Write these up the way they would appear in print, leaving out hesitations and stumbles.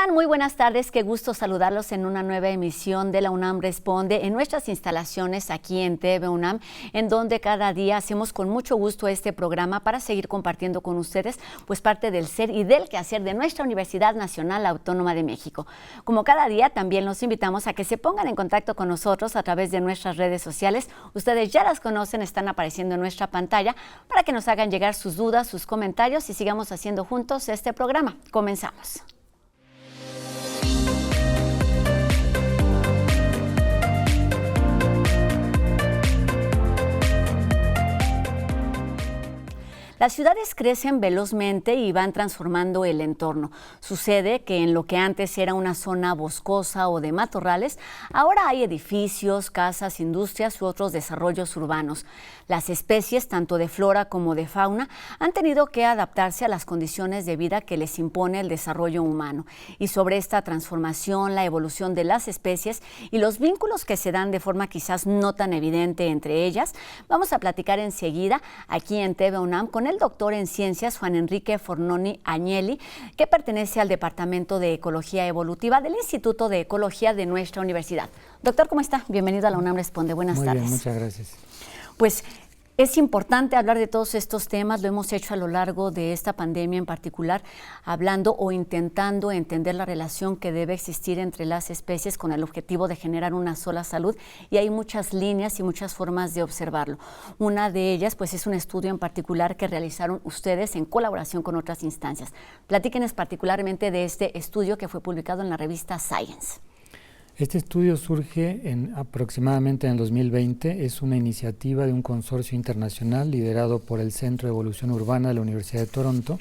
están? Muy buenas tardes, qué gusto saludarlos en una nueva emisión de la UNAM Responde en nuestras instalaciones aquí en TV UNAM, en donde cada día hacemos con mucho gusto este programa para seguir compartiendo con ustedes pues parte del ser y del quehacer de nuestra Universidad Nacional Autónoma de México. Como cada día, también los invitamos a que se pongan en contacto con nosotros a través de nuestras redes sociales. Ustedes ya las conocen, están apareciendo en nuestra pantalla para que nos hagan llegar sus dudas, sus comentarios y sigamos haciendo juntos este programa. Comenzamos. Las ciudades crecen velozmente y van transformando el entorno. Sucede que en lo que antes era una zona boscosa o de matorrales, ahora hay edificios, casas, industrias u otros desarrollos urbanos. Las especies, tanto de flora como de fauna, han tenido que adaptarse a las condiciones de vida que les impone el desarrollo humano. Y sobre esta transformación, la evolución de las especies y los vínculos que se dan de forma quizás no tan evidente entre ellas, vamos a platicar enseguida aquí en TV UNAM con el doctor en ciencias Juan Enrique Fornoni Agnelli, que pertenece al Departamento de Ecología Evolutiva del Instituto de Ecología de nuestra universidad. Doctor, ¿cómo está? Bienvenido a la UNAM Responde. Buenas tardes. Muy bien, muchas gracias. Pues es importante hablar de todos estos temas, lo hemos hecho a lo largo de esta pandemia en particular, hablando o intentando entender la relación que debe existir entre las especies con el objetivo de generar una sola salud, y hay muchas líneas y muchas formas de observarlo. Una de ellas pues es un estudio en particular que realizaron ustedes en colaboración con otras instancias. Platíquenos particularmente de este estudio que fue publicado en la revista Science. Este estudio surge aproximadamente en el 2020, es una iniciativa de un consorcio internacional liderado por el Centro de Evolución Urbana de la Universidad de Toronto,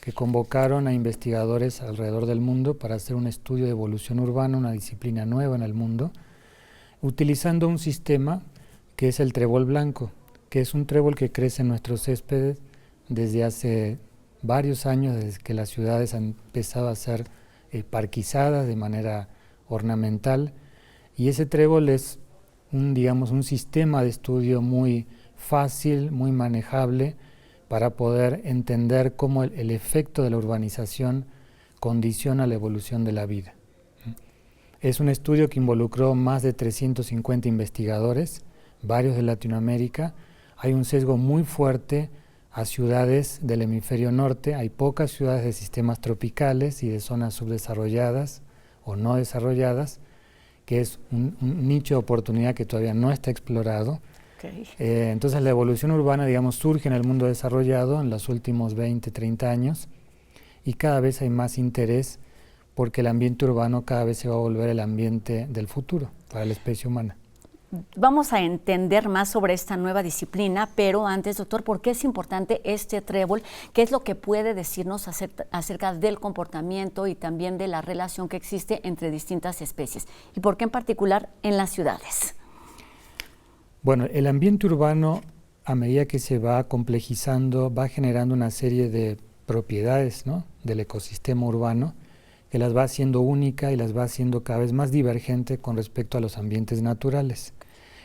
que convocaron a investigadores alrededor del mundo para hacer un estudio de evolución urbana, una disciplina nueva en el mundo, utilizando un sistema que es el trébol blanco, que es un trébol que crece en nuestros céspedes desde hace varios años, desde que las ciudades han empezado a ser parquizadas de manera ornamental, y ese trébol es un sistema de estudio muy fácil, muy manejable para poder entender cómo el efecto de la urbanización condiciona la evolución de la vida. Es un estudio que involucró más de 350 investigadores, varios de Latinoamérica. Hay un sesgo muy fuerte a ciudades del hemisferio norte, hay pocas ciudades de sistemas tropicales y de zonas subdesarrolladas o no desarrolladas, que es un nicho de oportunidad que todavía no está explorado. Okay. Entonces la evolución urbana, surge en el mundo desarrollado en los últimos 20, 30 años, y cada vez hay más interés porque el ambiente urbano cada vez se va a volver el ambiente del futuro para la especie humana. Vamos a entender más sobre esta nueva disciplina, pero antes, doctor, ¿por qué es importante este trébol? ¿Qué es lo que puede decirnos acerca del comportamiento y también de la relación que existe entre distintas especies? ¿Y por qué en particular en las ciudades? Bueno, el ambiente urbano, a medida que se va complejizando, va generando una serie de propiedades, ¿no?, del ecosistema urbano, que las va haciendo única y las va haciendo cada vez más divergente con respecto a los ambientes naturales.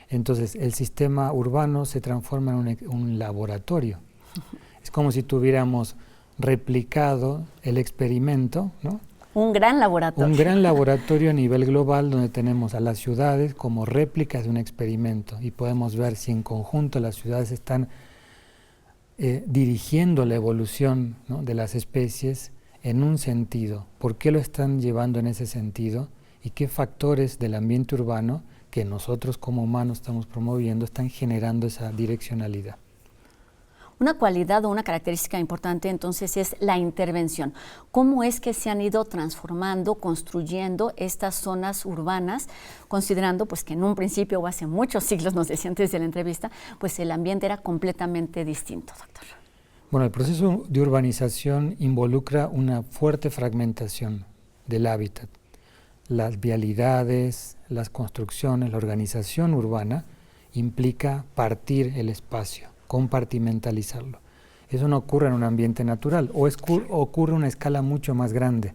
Entonces, el sistema urbano se transforma en un laboratorio. Es como si tuviéramos replicado el experimento, ¿no? Un gran laboratorio. Un gran laboratorio a nivel global donde tenemos a las ciudades como réplicas de un experimento y podemos ver si en conjunto las ciudades están dirigiendo la evolución, ¿no?, de las especies en un sentido. ¿Por qué lo están llevando en ese sentido? ¿Y qué factores del ambiente urbano que nosotros como humanos estamos promoviendo están generando esa direccionalidad? Una cualidad o una característica importante entonces es la intervención. ¿Cómo es que se han ido transformando, construyendo estas zonas urbanas, considerando pues que en un principio o hace muchos siglos, nos decía antes de la entrevista, pues el ambiente era completamente distinto, doctor? Bueno, el proceso de urbanización involucra una fuerte fragmentación del hábitat. Las vialidades, las construcciones, la organización urbana implica partir el espacio, compartimentalizarlo. Eso no ocurre en un ambiente natural, ocurre a una escala mucho más grande.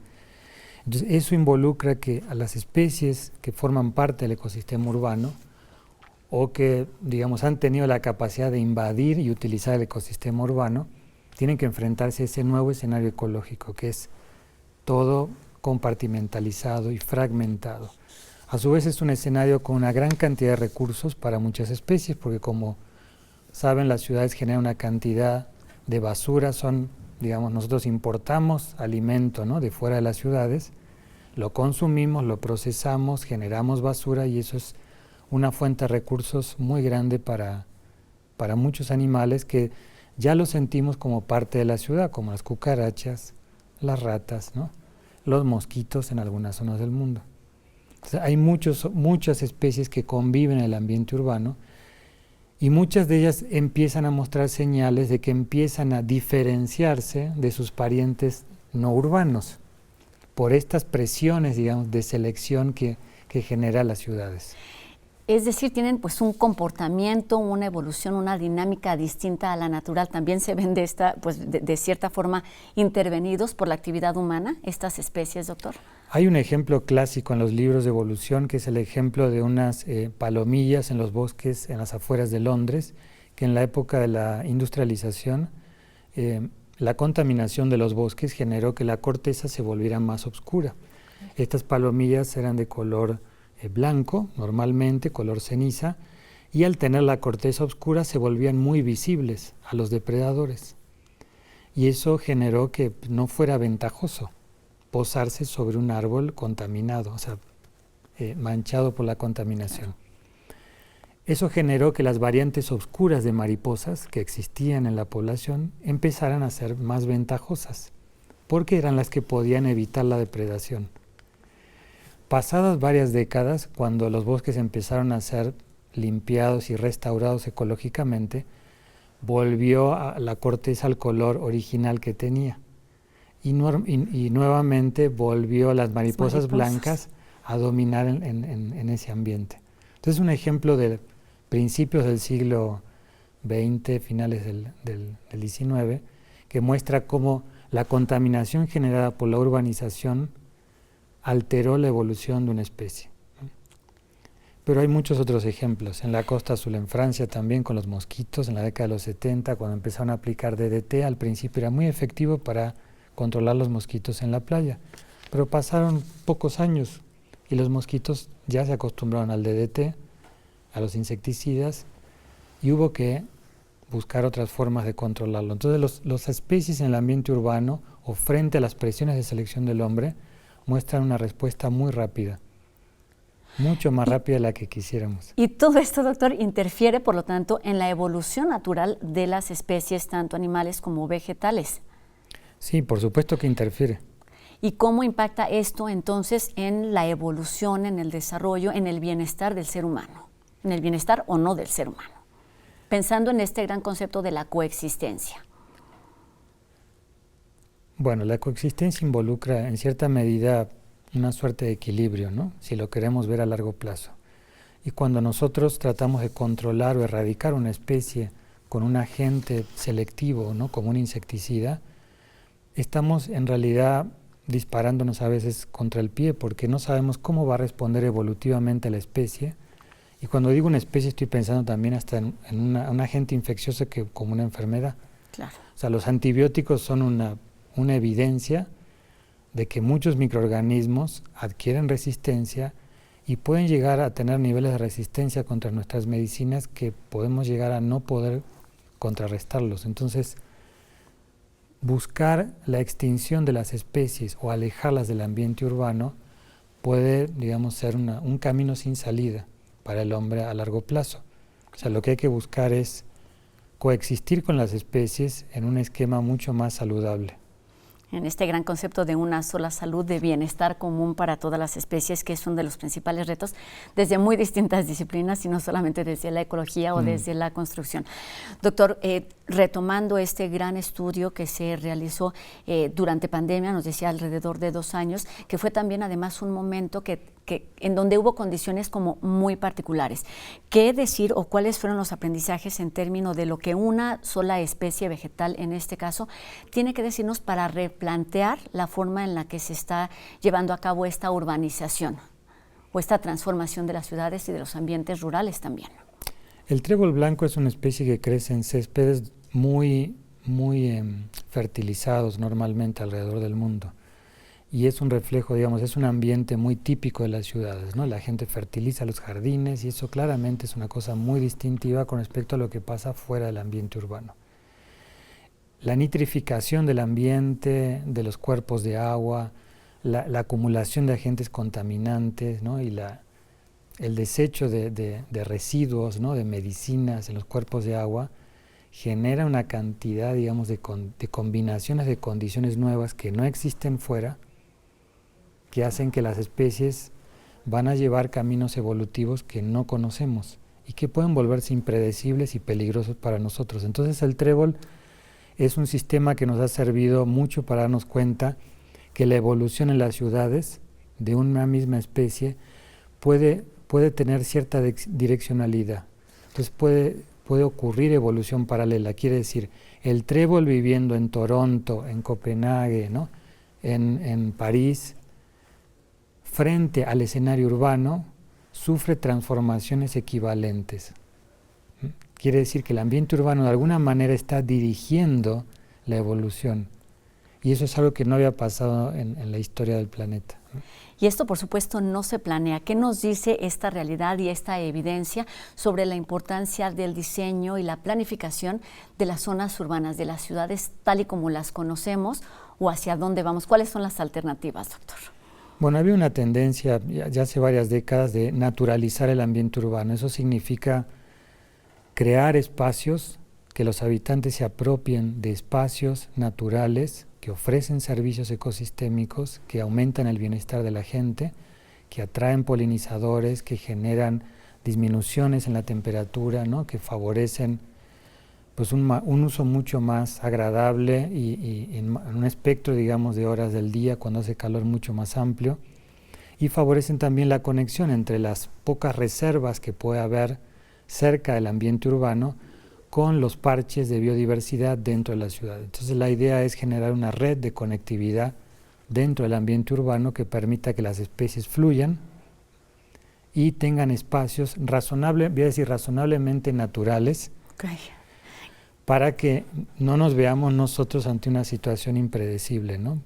Entonces, eso involucra que a las especies que forman parte del ecosistema urbano o que, han tenido la capacidad de invadir y utilizar el ecosistema urbano, tienen que enfrentarse a ese nuevo escenario ecológico, que es todo compartimentalizado y fragmentado. A su vez es un escenario con una gran cantidad de recursos para muchas especies, porque como saben, las ciudades generan una cantidad de basura, nosotros importamos alimento, ¿no?, de fuera de las ciudades, lo consumimos, lo procesamos, generamos basura y eso es una fuente de recursos muy grande para muchos animales que ya lo sentimos como parte de la ciudad, como las cucarachas, las ratas, ¿no?, los mosquitos en algunas zonas del mundo. Entonces, hay muchas especies que conviven en el ambiente urbano y muchas de ellas empiezan a mostrar señales de que empiezan a diferenciarse de sus parientes no urbanos por estas presiones, digamos, de selección que genera las ciudades. Es decir, tienen pues un comportamiento, una evolución, una dinámica distinta a la natural. También se ven de cierta forma intervenidos por la actividad humana estas especies, doctor. Hay un ejemplo clásico en los libros de evolución que es el ejemplo de unas palomillas en los bosques en las afueras de Londres, que en la época de la industrialización la contaminación de los bosques generó que la corteza se volviera más oscura. Estas palomillas eran de color blanco, normalmente color ceniza, y al tener la corteza oscura se volvían muy visibles a los depredadores. Y eso generó que no fuera ventajoso posarse sobre un árbol contaminado, o sea, manchado por la contaminación. Eso generó que las variantes oscuras de mariposas que existían en la población empezaran a ser más ventajosas, porque eran las que podían evitar la depredación. Pasadas varias décadas, cuando los bosques empezaron a ser limpiados y restaurados ecológicamente, volvió a la corteza al color original que tenía. Y nuevamente volvió a las mariposas blancas a dominar en ese ambiente. Entonces, un ejemplo de principios del siglo XX, finales del XIX, que muestra cómo la contaminación generada por la urbanización alteró la evolución de una especie. Pero hay muchos otros ejemplos. En la costa azul, en Francia también, con los mosquitos, en la década de los 70, cuando empezaron a aplicar DDT, al principio era muy efectivo para controlar los mosquitos en la playa. Pero pasaron pocos años y los mosquitos ya se acostumbraron al DDT, a los insecticidas, y hubo que buscar otras formas de controlarlo. Entonces las especies en el ambiente urbano o frente a las presiones de selección del hombre muestran una respuesta muy rápida, mucho más rápida de la que quisiéramos. Y todo esto, doctor, interfiere, por lo tanto, en la evolución natural de las especies, tanto animales como vegetales. Sí, por supuesto que interfiere. ¿Y cómo impacta esto entonces en la evolución, en el desarrollo, en el bienestar del ser humano? En el bienestar o no del ser humano, pensando en este gran concepto de la coexistencia. Bueno, la coexistencia involucra en cierta medida una suerte de equilibrio, ¿no?, si lo queremos ver a largo plazo. Y cuando nosotros tratamos de controlar o erradicar una especie con un agente selectivo, ¿no?, como un insecticida, estamos en realidad disparándonos a veces contra el pie, porque no sabemos cómo va a responder evolutivamente la especie. Y cuando digo una especie estoy pensando también hasta en un agente infeccioso como una enfermedad. Claro. O sea, los antibióticos son una evidencia de que muchos microorganismos adquieren resistencia y pueden llegar a tener niveles de resistencia contra nuestras medicinas que podemos llegar a no poder contrarrestarlos. Entonces, buscar la extinción de las especies o alejarlas del ambiente urbano puede, digamos, ser un camino sin salida para el hombre a largo plazo. O sea, lo que hay que buscar es coexistir con las especies en un esquema mucho más saludable. En este gran concepto de una sola salud, de bienestar común para todas las especies, que es uno de los principales retos desde muy distintas disciplinas y no solamente desde la ecología o desde la construcción. Doctor, retomando este gran estudio que se realizó durante pandemia, nos decía alrededor de 2 años, que fue también además un momento en donde hubo condiciones como muy particulares. ¿Qué decir o cuáles fueron los aprendizajes en términos de lo que una sola especie vegetal, en este caso, tiene que decirnos para replantear la forma en la que se está llevando a cabo esta urbanización o esta transformación de las ciudades y de los ambientes rurales también? El trébol blanco es una especie que crece en céspedes muy fertilizados normalmente alrededor del mundo. y es un reflejo, digamos, es un ambiente muy típico de las ciudades, ¿no? La gente fertiliza los jardines y eso claramente es una cosa muy distintiva con respecto a lo que pasa fuera del ambiente urbano. La nitrificación del ambiente, de los cuerpos de agua, la acumulación de agentes contaminantes, ¿no? Y el desecho de residuos, ¿no? De medicinas en los cuerpos de agua, genera una cantidad, digamos, de combinaciones de condiciones nuevas que no existen fuera, que hacen que las especies van a llevar caminos evolutivos que no conocemos y que pueden volverse impredecibles y peligrosos para nosotros. Entonces el trébol es un sistema que nos ha servido mucho para darnos cuenta que la evolución en las ciudades de una misma especie puede tener cierta direccionalidad. Entonces puede ocurrir evolución paralela. Quiere decir, el trébol viviendo en Toronto, en Copenhague, ¿no? en París, frente al escenario urbano, sufre transformaciones equivalentes. Quiere decir que el ambiente urbano de alguna manera está dirigiendo la evolución. Y eso es algo que no había pasado en la historia del planeta. Y esto, por supuesto, no se planea. ¿Qué nos dice esta realidad y esta evidencia sobre la importancia del diseño y la planificación de las zonas urbanas, de las ciudades tal y como las conocemos, o hacia dónde vamos? ¿Cuáles son las alternativas, doctor? Bueno, había una tendencia ya hace varias décadas de naturalizar el ambiente urbano. Eso significa crear espacios que los habitantes se apropien de espacios naturales que ofrecen servicios ecosistémicos, que aumentan el bienestar de la gente, que atraen polinizadores, que generan disminuciones en la temperatura, ¿no? Que favorecen pues un uso mucho más agradable y en un espectro, digamos, de horas del día cuando hace calor mucho más amplio, y favorecen también la conexión entre las pocas reservas que puede haber cerca del ambiente urbano con los parches de biodiversidad dentro de la ciudad. Entonces la idea es generar una red de conectividad dentro del ambiente urbano que permita que las especies fluyan y tengan espacios razonablemente naturales, para que no nos veamos nosotros ante una situación impredecible, ¿no?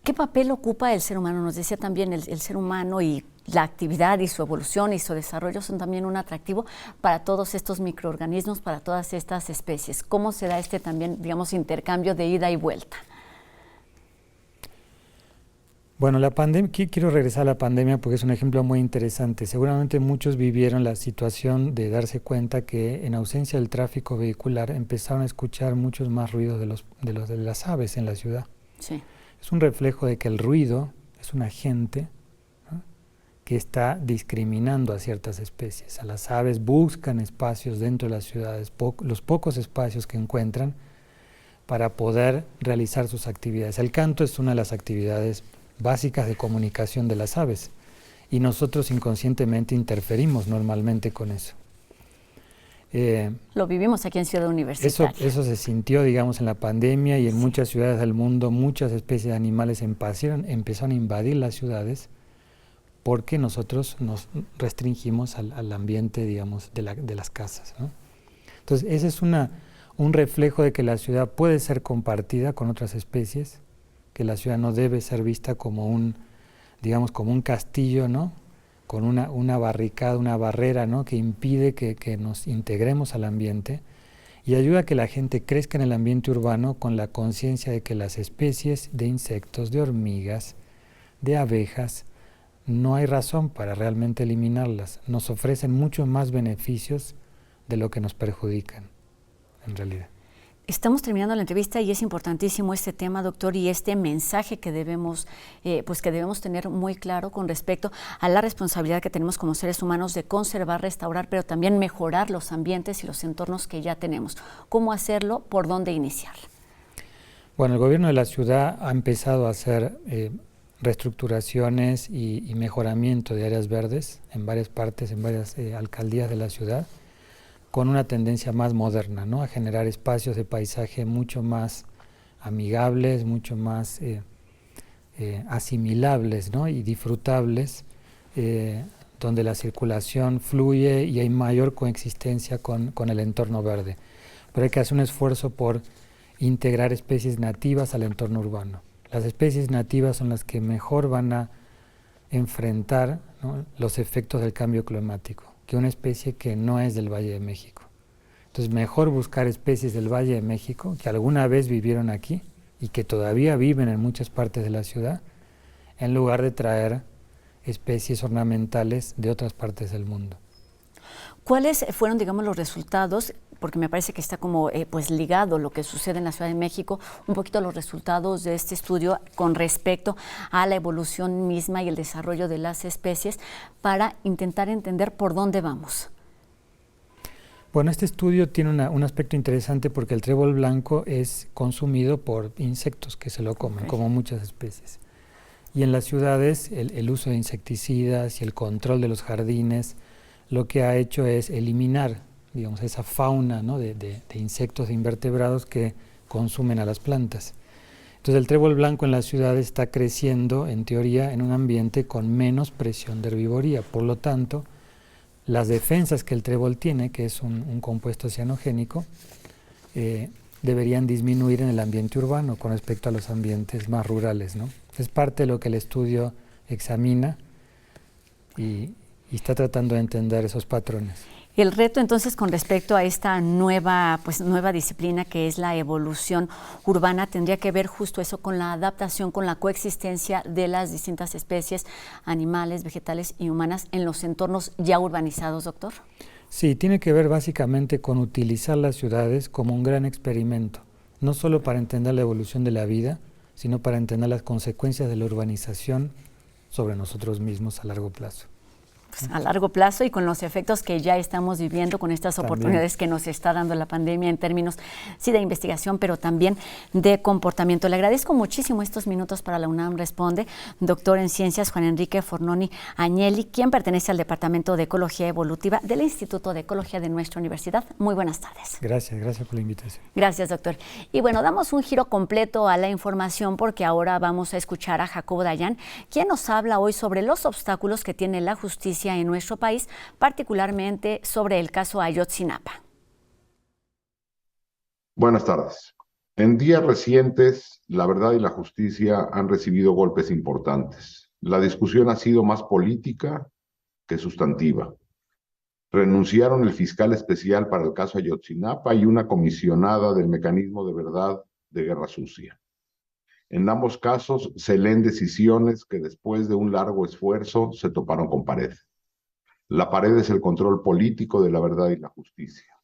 ¿Qué papel ocupa el ser humano? Nos decía también el ser humano y la actividad y su evolución y su desarrollo son también un atractivo para todos estos microorganismos, para todas estas especies. ¿Cómo se da este también, digamos, intercambio de ida y vuelta? Bueno, la pandemia, quiero regresar a la pandemia porque es un ejemplo muy interesante. Seguramente muchos vivieron la situación de darse cuenta que en ausencia del tráfico vehicular empezaron a escuchar muchos más ruidos de las aves en la ciudad. Sí. Es un reflejo de que el ruido es un agente, ¿no?, que está discriminando a ciertas especies. A las aves buscan espacios dentro de las ciudades, los pocos espacios que encuentran para poder realizar sus actividades. El canto es una de las actividades básicas de comunicación de las aves y nosotros inconscientemente interferimos normalmente con eso. Lo vivimos aquí en Ciudad Universitaria. Eso se sintió, digamos, en la pandemia y en muchas ciudades del mundo. Muchas especies de animales empezaron a invadir las ciudades porque nosotros nos restringimos al ambiente, digamos, de las casas, ¿no? Entonces, ese es un reflejo de que la ciudad puede ser compartida con otras especies, que la ciudad no debe ser vista como un castillo, ¿no?, con una barricada, una barrera, ¿no?, que impide que nos integremos al ambiente, y ayuda a que la gente crezca en el ambiente urbano con la conciencia de que las especies de insectos, de hormigas, de abejas, no hay razón para realmente eliminarlas. Nos ofrecen muchos más beneficios de lo que nos perjudican, en realidad. Estamos terminando la entrevista y es importantísimo este tema, doctor, y este mensaje que debemos tener muy claro con respecto a la responsabilidad que tenemos como seres humanos de conservar, restaurar, pero también mejorar los ambientes y los entornos que ya tenemos. ¿Cómo hacerlo? ¿Por dónde iniciar? Bueno, el gobierno de la ciudad ha empezado a hacer reestructuraciones y mejoramiento de áreas verdes en varias partes, en varias alcaldías de la ciudad, con una tendencia más moderna, ¿no?, a generar espacios de paisaje mucho más amigables, mucho más asimilables, ¿no?, y disfrutables, donde la circulación fluye y hay mayor coexistencia con el entorno verde. Pero hay que hacer un esfuerzo por integrar especies nativas al entorno urbano. Las especies nativas son las que mejor van a enfrentar, ¿no?, los efectos del cambio climático que una especie que no es del Valle de México. Entonces, mejor buscar especies del Valle de México que alguna vez vivieron aquí y que todavía viven en muchas partes de la ciudad, en lugar de traer especies ornamentales de otras partes del mundo. ¿Cuáles fueron, digamos, los resultados? Porque me parece que está como pues ligado lo que sucede en la Ciudad de México, un poquito los resultados de este estudio con respecto a la evolución misma y el desarrollo de las especies para intentar entender por dónde vamos. Bueno, este estudio tiene un aspecto interesante porque el trébol blanco es consumido por insectos que se lo comen, como muchas especies. Y en las ciudades el uso de insecticidas y el control de los jardines lo que ha hecho es eliminar, digamos, esa fauna, ¿no?, de insectos, de invertebrados que consumen a las plantas. Entonces el trébol blanco en las ciudades está creciendo, en teoría, en un ambiente con menos presión de herbivoría. Por lo tanto, las defensas que el trébol tiene, que es un compuesto cianogénico, deberían disminuir en el ambiente urbano con respecto a los ambientes más rurales, ¿no? Es parte de lo que el estudio examina y está tratando de entender esos patrones. El reto entonces con respecto a esta nueva disciplina que es la evolución urbana tendría que ver justo eso con la adaptación, con la coexistencia de las distintas especies animales, vegetales y humanas en los entornos ya urbanizados, doctor. Sí, tiene que ver básicamente con utilizar las ciudades como un gran experimento, no solo para entender la evolución de la vida, sino para entender las consecuencias de la urbanización sobre nosotros mismos a largo plazo. Pues a largo plazo y con los efectos que ya estamos viviendo, con estas oportunidades que nos está dando la pandemia en términos, sí, de investigación, pero también de comportamiento. Le agradezco muchísimo estos minutos para la UNAM Responde, doctor en Ciencias Juan Enrique Fornoni Agnelli, quien pertenece al Departamento de Ecología Evolutiva del Instituto de Ecología de nuestra universidad. Muy buenas tardes. Gracias por la invitación. Gracias, doctor. Y bueno, damos un giro completo a la información porque ahora vamos a escuchar a Jacobo Dayan, quien nos habla hoy sobre los obstáculos que tiene la justicia en nuestro país, particularmente sobre el caso Ayotzinapa. Buenas tardes. En días recientes, la verdad y la justicia han recibido golpes importantes. La discusión ha sido más política que sustantiva. Renunciaron el fiscal especial para el caso Ayotzinapa y una comisionada del Mecanismo de Verdad de Guerra Sucia. En ambos casos se leen decisiones que después de un largo esfuerzo se toparon con pared. La pared es el control político de la verdad y la justicia.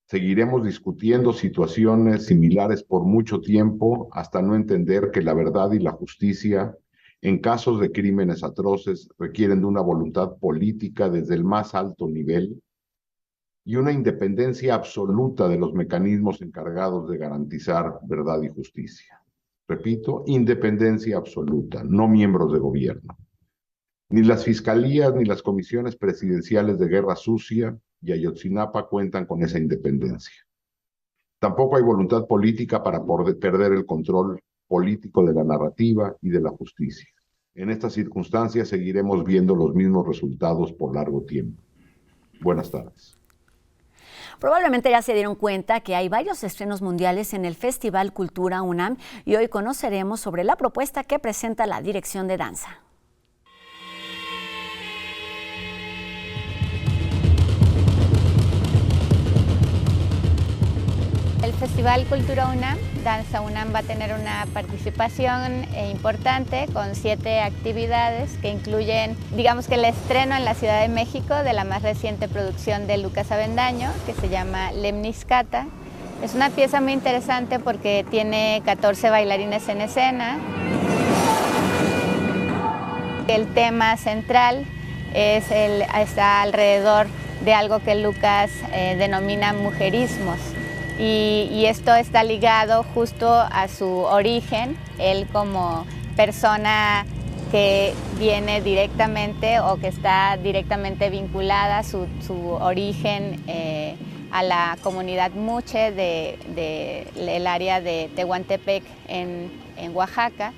Seguiremos discutiendo situaciones similares por mucho tiempo hasta no entender que la verdad y la justicia en casos de crímenes atroces requieren de una voluntad política desde el más alto nivel y una independencia absoluta de los mecanismos encargados de garantizar verdad y justicia. Repito, independencia absoluta, no miembros de gobierno. Ni las fiscalías ni las comisiones presidenciales de Guerra Sucia y Ayotzinapa cuentan con esa independencia. Tampoco hay voluntad política para perder el control político de la narrativa y de la justicia. En estas circunstancias seguiremos viendo los mismos resultados por largo tiempo. Buenas tardes. Probablemente ya se dieron cuenta que hay varios estrenos mundiales en el Festival Cultura UNAM y hoy conoceremos sobre la propuesta que presenta la Dirección de Danza. El Festival Cultura UNAM, Danza UNAM, va a tener una participación importante con 7 actividades que incluyen, digamos que el estreno en la Ciudad de México de la más reciente producción de Lucas Avendaño, que se llama Lemniscata. Es una pieza muy interesante porque tiene 14 bailarines en escena. El tema central está alrededor de algo que Lucas denomina mujerismos. Y esto está ligado justo a su origen, él como persona que viene directamente o que está directamente vinculada su origen a la comunidad Muche del área de Tehuantepec en Oaxaca.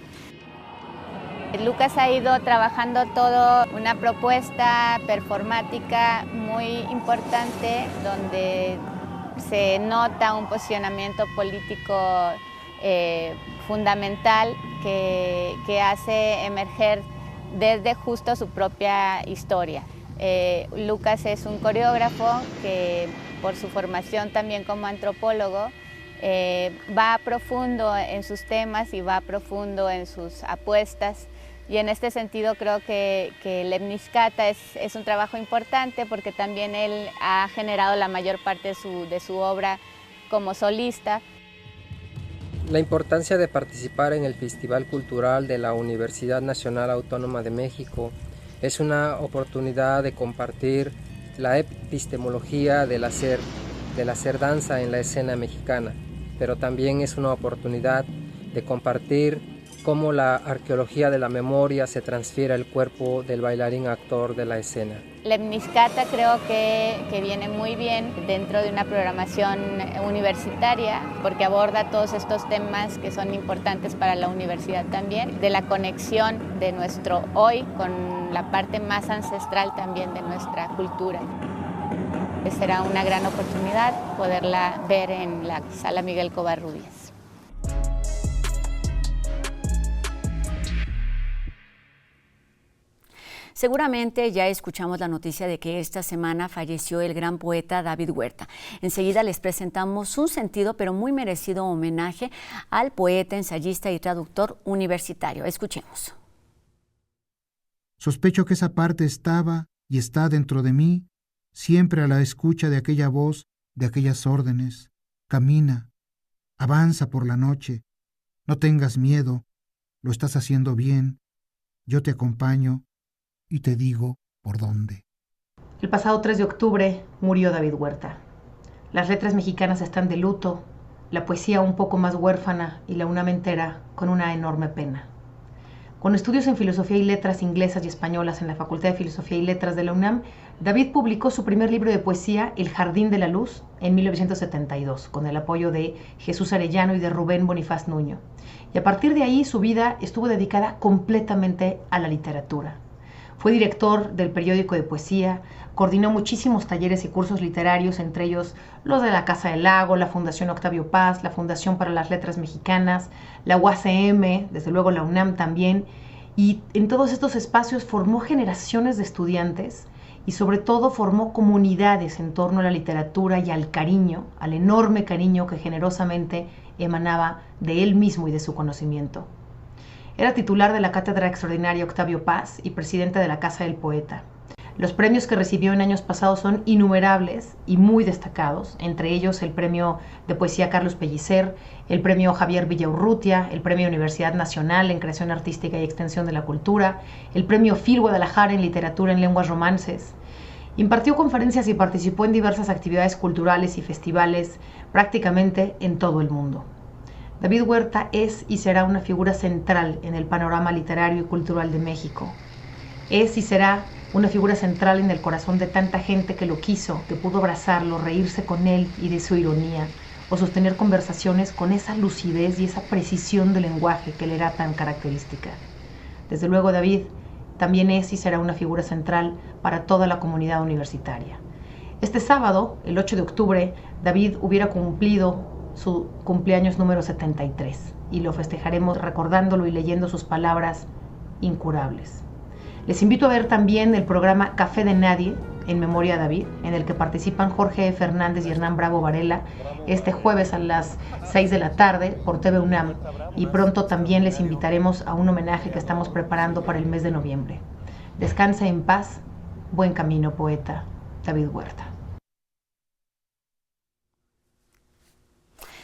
Lucas ha ido trabajando todo una propuesta performática muy importante donde se nota un posicionamiento político fundamental que hace emerger desde justo su propia historia. Lucas es un coreógrafo que por su formación también como antropólogo va profundo en sus temas y va profundo en sus apuestas. Y en este sentido creo que Lemniscata es un trabajo importante porque también él ha generado la mayor parte de su obra como solista. La importancia de participar en el Festival Cultural de la Universidad Nacional Autónoma de México es una oportunidad de compartir la epistemología del hacer danza en la escena mexicana, pero también es una oportunidad de compartir cómo la arqueología de la memoria se transfiere al cuerpo del bailarín actor de la escena. Lemniscata creo que viene muy bien dentro de una programación universitaria porque aborda todos estos temas que son importantes para la universidad también, de la conexión de nuestro hoy con la parte más ancestral también de nuestra cultura. Será una gran oportunidad poderla ver en la Sala Miguel Covarrubias. Seguramente ya escuchamos la noticia de que esta semana falleció el gran poeta David Huerta. Enseguida les presentamos un sentido pero muy merecido homenaje al poeta, ensayista y traductor universitario. Escuchemos. Sospecho que esa parte estaba y está dentro de mí, siempre a la escucha de aquella voz, de aquellas órdenes. Camina, avanza por la noche, no tengas miedo, lo estás haciendo bien, yo te acompaño y te digo por dónde. El pasado 3 de octubre murió David Huerta. Las letras mexicanas están de luto, la poesía un poco más huérfana y la UNAM entera con una enorme pena. Con estudios en Filosofía y Letras inglesas y españolas en la Facultad de Filosofía y Letras de la UNAM, David publicó su primer libro de poesía, El Jardín de la Luz, en 1972, con el apoyo de Jesús Arellano y de Rubén Bonifaz Nuño. Y a partir de ahí su vida estuvo dedicada completamente a la literatura. Fue director del periódico de poesía, coordinó muchísimos talleres y cursos literarios, entre ellos los de la Casa del Lago, la Fundación Octavio Paz, la Fundación para las Letras Mexicanas, la UACM, desde luego la UNAM también, y en todos estos espacios formó generaciones de estudiantes y sobre todo formó comunidades en torno a la literatura y al cariño, al enorme cariño que generosamente emanaba de él mismo y de su conocimiento. Era titular de la Cátedra Extraordinaria Octavio Paz y presidente de la Casa del Poeta. Los premios que recibió en años pasados son innumerables y muy destacados, entre ellos el Premio de Poesía Carlos Pellicer, el Premio Javier Villaurrutia, el Premio Universidad Nacional en Creación Artística y Extensión de la Cultura, el Premio Phil Guadalajara en Literatura en Lenguas Romances. Impartió conferencias y participó en diversas actividades culturales y festivales prácticamente en todo el mundo. David Huerta es y será una figura central en el panorama literario y cultural de México. Es y será una figura central en el corazón de tanta gente que lo quiso, que pudo abrazarlo, reírse con él y de su ironía, o sostener conversaciones con esa lucidez y esa precisión del lenguaje que le era tan característica. Desde luego, David también es y será una figura central para toda la comunidad universitaria. Este sábado, el 8 de octubre, David hubiera cumplido su cumpleaños número 73 y lo festejaremos recordándolo y leyendo sus palabras incurables. Les invito a ver también el programa Café de Nadie en memoria a David, en el que participan Jorge Fernández y Hernán Bravo Varela este jueves a las 6 de la tarde por TV UNAM, y pronto también les invitaremos a un homenaje que estamos preparando para el mes de noviembre. Descanse en paz, buen camino, poeta David Huerta.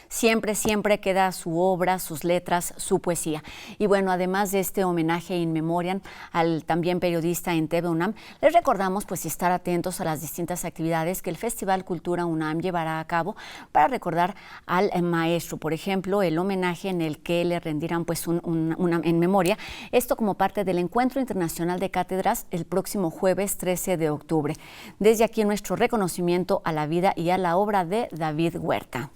Siempre, siempre queda su obra, sus letras, su poesía. Y bueno, además de este homenaje in memoriam al también periodista en TV UNAM, les recordamos pues estar atentos a las distintas actividades que el Festival Cultura UNAM llevará a cabo para recordar al maestro. Por ejemplo, el homenaje en el que le rendirán pues una en memoria, esto como parte del Encuentro Internacional de Cátedras el próximo jueves 13 de octubre. Desde aquí nuestro reconocimiento a la vida y a la obra de David Huerta.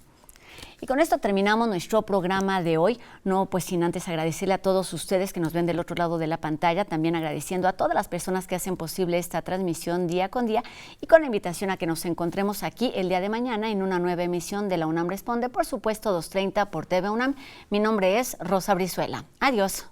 Y con esto terminamos nuestro programa de hoy, no pues sin antes agradecerle a todos ustedes que nos ven del otro lado de la pantalla, también agradeciendo a todas las personas que hacen posible esta transmisión día con día y con la invitación a que nos encontremos aquí el día de mañana en una nueva emisión de La UNAM Responde, por supuesto 2:30 por TV UNAM. Mi nombre es Rosa Brizuela. Adiós.